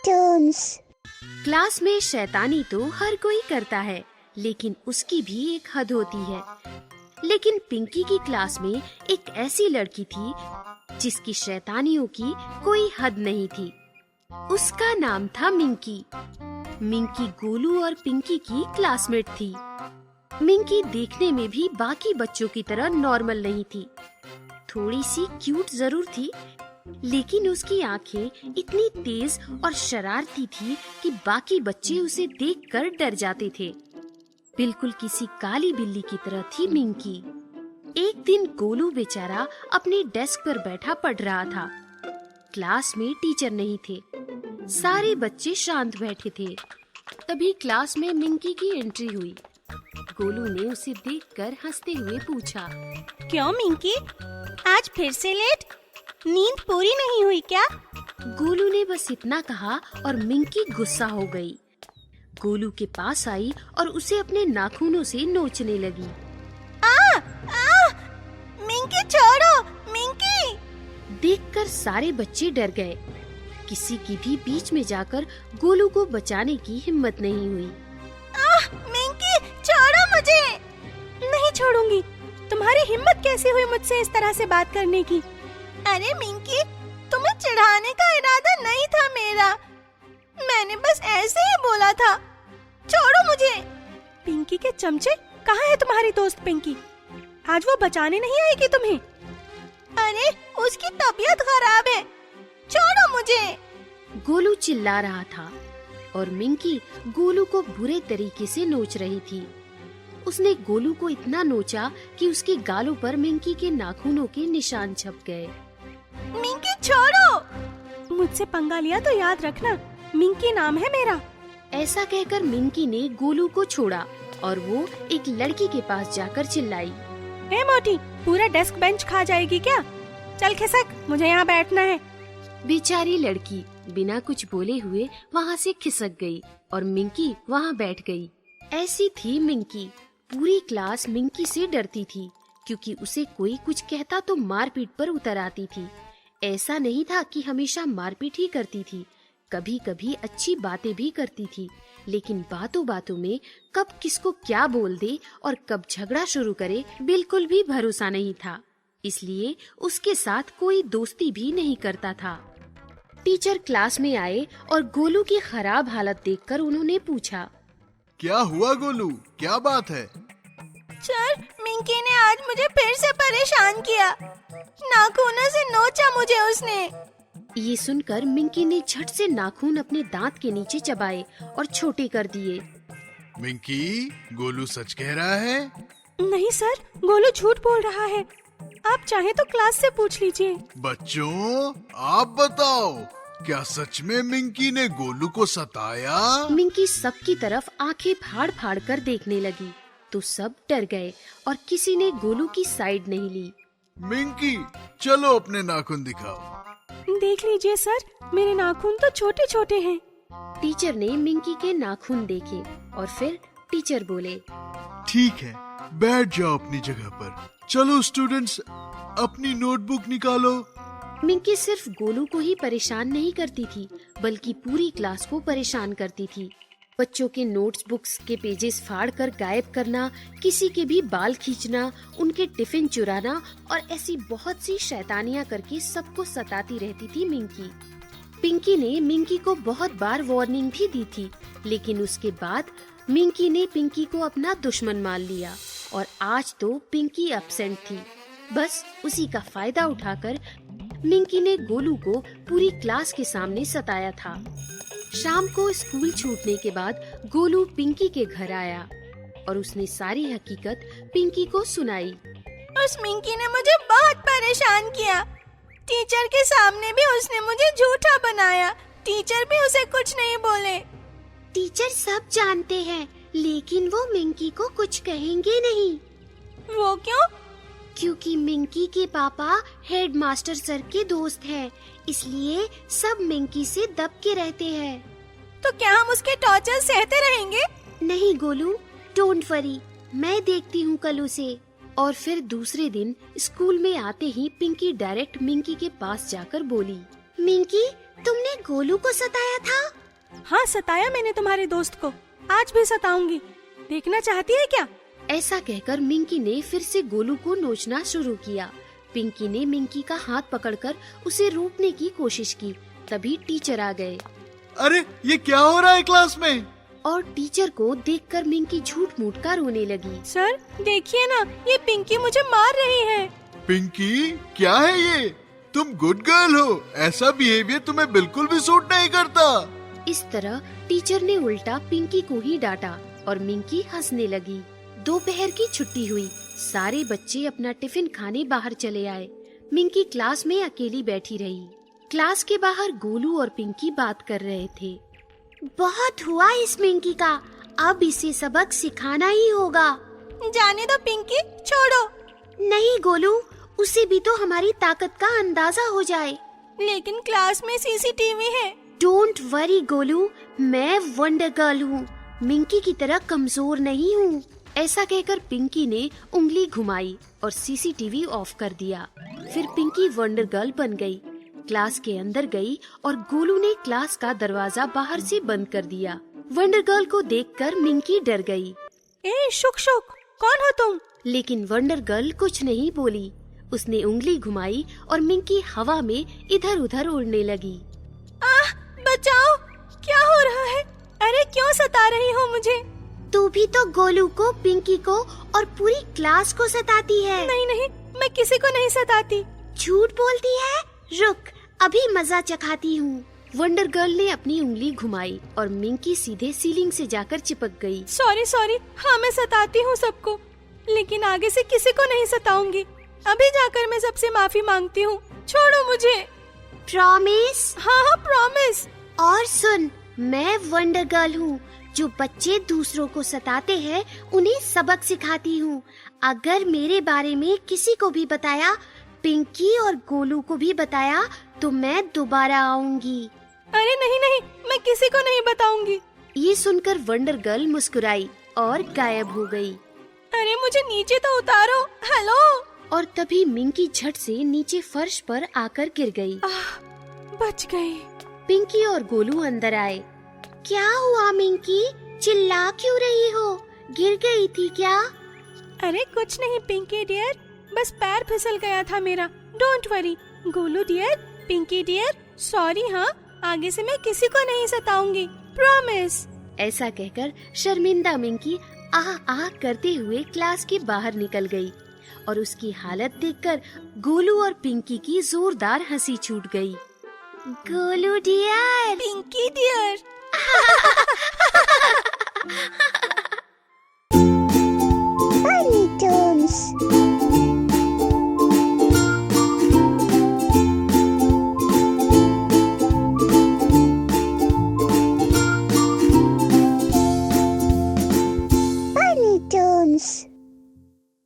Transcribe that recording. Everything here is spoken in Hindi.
टर्न्स। क्लास में शैतानी तो हर कोई करता है, लेकिन उसकी भी एक हद होती है। लेकिन पिंकी की क्लास में एक ऐसी लड़की थी जिसकी शैतानियों की कोई हद नहीं थी। उसका नाम था मिंकी। मिंकी गोलू और पिंकी की क्लासमेट थी। मिंकी देखने में भी बाकी बच्चों की तरह नॉर्मल नहीं थी। थोड़ी सी क्यूट जरूर थी, लेकिन उसकी आंखें इतनी तेज और शरारती थी कि बाकी बच्चे उसे देखकर डर जाते थे। बिल्कुल किसी काली बिल्ली की तरह थी मिंकी। एक दिन गोलू बेचारा अपने डेस्क पर बैठा पढ़ रहा था। क्लास में टीचर नहीं थे, सारे बच्चे शांत बैठे थे। तभी क्लास में मिंकी की एंट्री हुई। गोलू ने उसे देखकर हंसते हुए पूछा, क्यों मिंकी, आज फिर से लेट? नींद पूरी नहीं हुई क्या? गोलू ने बस इतना कहा और मिंकी गुस्सा हो गई। गोलू के पास आई और उसे अपने नाखूनों से नोचने लगी। मिंकी छोड़ो, मिंकी! देखकर सारे बच्चे डर गए। किसी की भी बीच में जाकर गोलू को बचाने की हिम्मत नहीं हुई। मिंकी छोड़ो मुझे! नहीं छोड़ूंगी। तुम्हारी हिम्मत कैसे हुई मुझसे इस तरह से बात करने की? अरे मिंकी, तुम्हें चिढ़ाने का इरादा नहीं था मेरा। मैंने बस ऐसे ही बोला था। छोड़ो मुझे। पिंकी के चमचे, कहाँ है तुम्हारी दोस्त पिंकी? आज वो बचाने नहीं आएगी तुम्हें। अरे उसकी तबीयत खराब है, छोड़ो मुझे। गोलू चिल्ला रहा था और मिंकी गोलू को बुरे तरीके से नोच रही थी। उसने गोलू को इतना नोचा कि उसके गालों पर मिंकी के नाखूनों के निशान छप गए। मिंकी छोड़ो! मुझसे पंगा लिया तो याद रखना, मिंकी नाम है मेरा। ऐसा कहकर मिंकी ने गोलू को छोड़ा और वो एक लड़की के पास जाकर चिल्लाई, ए मोटी, पूरा डेस्क बेंच खा जाएगी क्या? चल खिसक, मुझे यहाँ बैठना है। बेचारी लड़की बिना कुछ बोले हुए वहाँ से खिसक गई और मिंकी वहाँ बैठ गई। ऐसी थी मिंकी। पूरी क्लास मिंकी से डरती थी, क्योंकि उसे कोई कुछ कहता तो मारपीट पर उतर आती थी। ऐसा नहीं था कि हमेशा मारपीट ही करती थी, कभी कभी अच्छी बातें भी करती थी, लेकिन बातों बातों में कब किसको क्या बोल दे और कब झगड़ा शुरू करे बिल्कुल भी भरोसा नहीं था। इसलिए उसके साथ कोई दोस्ती भी नहीं करता था। टीचर क्लास में आए और गोलू की खराब हालत देखकर उन्होंने पूछा, क्या हुआ गोलू, क्या बात है? सर, मिंकी ने आज मुझे फिर से परेशान किया। नाखूनों से नोचा मुझे उसने। ये सुनकर मिंकी ने झट से नाखून अपने दांत के नीचे चबाए और छोटे कर दिए। मिंकी, गोलू सच कह रहा है? नहीं सर, गोलू झूठ बोल रहा है। आप चाहे तो क्लास से पूछ लीजिए। बच्चों, आप बताओ, क्या सच में मिंकी ने गोलू को सताया? मिंकी सबकी तरफ आंखें फाड़ फाड़ कर देखने लगी तो सब डर गए और किसी ने गोलू की साइड नहीं ली। मिंकी, चलो अपने नाखून दिखाओ। देख लीजिए सर, मेरे नाखून तो छोटे छोटे हैं। टीचर ने मिंकी के नाखून देखे और फिर टीचर बोले, ठीक है, बैठ जाओ अपनी जगह पर। चलो स्टूडेंट्स, अपनी नोटबुक निकालो। मिंकी सिर्फ गोलू को ही परेशान नहीं करती थी, बल्कि पूरी क्लास को परेशान करती थी। बच्चों के नोट्स बुक्स के पेजेस फाड़ कर गायब करना, किसी के भी बाल खींचना, उनके टिफिन चुराना और ऐसी बहुत सी शैतानियां करके सबको सताती रहती थी मिंकी। पिंकी ने मिंकी को बहुत बार वार्निंग भी दी थी, लेकिन उसके बाद मिंकी ने पिंकी को अपना दुश्मन मान लिया और आज तो पिंकी एब्सेंट थी। बस उसी का फायदा उठाकर मिंकी ने गोलू को पूरी क्लास के सामने सताया था। शाम को स्कूल छूटने के बाद गोलू पिंकी के घर आया और उसने सारी हकीकत पिंकी को सुनाई। उस मिंकी ने मुझे बहुत परेशान किया। टीचर के सामने भी उसने मुझे झूठा बनाया। टीचर भी उसे कुछ नहीं बोले। टीचर सब जानते हैं, लेकिन वो मिंकी को कुछ कहेंगे नहीं। वो क्यों? क्योंकि मिंकी के पापा हेडमास्टर सर के दोस्त हैं, इसलिए सब मिंकी से दब के रहते हैं। तो क्या हम उसके टॉर्चर सहते रहेंगे? नहीं गोलू, डोंट वरी, मैं देखती हूँ कल उसे। और फिर दूसरे दिन स्कूल में आते ही पिंकी डायरेक्ट मिंकी के पास जाकर बोली, मिंकी, तुमने गोलू को सताया था? हाँ, सताया मैंने तुम्हारे दोस्त को, आज भी सताऊंगी। देखना चाहती है क्या? ऐसा कहकर मिंकी ने फिर से गोलू को नोचना शुरू किया। पिंकी ने मिंकी का हाथ पकड़कर उसे रोकने की कोशिश की। तभी टीचर आ गए अरे ये क्या हो रहा है क्लास में? और टीचर को देखकर मिंकी झूठ मूठ कर रोने लगी। सर देखिए ना, ये पिंकी मुझे मार रही है। पिंकी, क्या है ये? तुम गुड गर्ल हो, ऐसा बिहेवियर तुम्हें बिल्कुल भी सूट नहीं करता। इस तरह टीचर ने उल्टा पिंकी को ही डांटा और मिंकी हंसने लगी। दोपहर की छुट्टी हुई। सारे बच्चे अपना टिफिन खाने बाहर चले आए। मिंकी क्लास में अकेली बैठी रही। क्लास के बाहर गोलू और पिंकी बात कर रहे थे। बहुत हुआ इस मिंकी का, अब इसे सबक सिखाना ही होगा। जाने दो पिंकी, छोड़ो। नहीं गोलू, उसे भी तो हमारी ताकत का अंदाजा हो जाए। लेकिन क्लास में सीसीटीवी है। डोंट वरी गोलू, मैं वंडर गर्ल हूँ, मिंकी की तरह कमजोर नहीं हूँ। ऐसा कहकर पिंकी ने उंगली घुमाई और सीसीटीवी ऑफ कर दिया। फिर पिंकी वंडर गर्ल बन गई। क्लास के अंदर गई और गोलू ने क्लास का दरवाजा बाहर से बंद कर दिया। वंडर गर्ल को देखकर मिंकी डर गई। ए शुक शुक, कौन हो तुम? लेकिन वंडर गर्ल कुछ नहीं बोली। उसने उंगली घुमाई और मिंकी हवा में इधर उधर उड़ने लगी। आह, बचाओ, क्या हो रहा है? अरे क्यों सता रही हो मुझे? तू भी तो गोलू को, पिंकी को और पूरी क्लास को सताती है। नहीं नहीं, मैं किसी को नहीं सताती। झूठ बोलती है। रुक, अभी मजा चखाती हूँ। वंडर गर्ल ने अपनी उंगली घुमाई और मिंकी सीधे सीलिंग से जाकर चिपक गई। सॉरी सॉरी, हाँ मैं सताती हूँ सबको, लेकिन आगे से किसी को नहीं सताऊंगी। अभी जाकर मैं सबसे माफी मांगती हूँ, छोड़ो मुझे। प्रॉमिस? हाँ हाँ प्रॉमिस। और सुन, मैं वंडर गर्ल हूँ, जो बच्चे दूसरों को सताते हैं उन्हें सबक सिखाती हूँ। अगर मेरे बारे में किसी को भी बताया, पिंकी और गोलू को भी बताया, तो मैं दोबारा आऊंगी। अरे नहीं नहीं, मैं किसी को नहीं बताऊंगी। ये सुनकर वंडर गर्ल मुस्कुराई और गायब हो गई। अरे मुझे नीचे तो उतारो, हेलो। और तभी मिंकी झट से नीचे फर्श पर आकर गिर गई। बच गई। पिंकी और गोलू अंदर आए। क्या हुआ मिंकी, चिल्ला क्यों रही हो? गिर गई थी क्या? अरे कुछ नहीं पिंकी डियर, बस पैर फिसल गया था मेरा। Don't worry. Golu dear, Pinky dear, sorry. हाँ, आगे से मैं किसी को नहीं सताऊंगी, प्रॉमिस। ऐसा कहकर शर्मिंदा मिंकी आह आह करते हुए क्लास के बाहर निकल गई और उसकी हालत देखकर गोलू और पिंकी की जोरदार हंसी छूट गई। Golu dear, Pinky dear.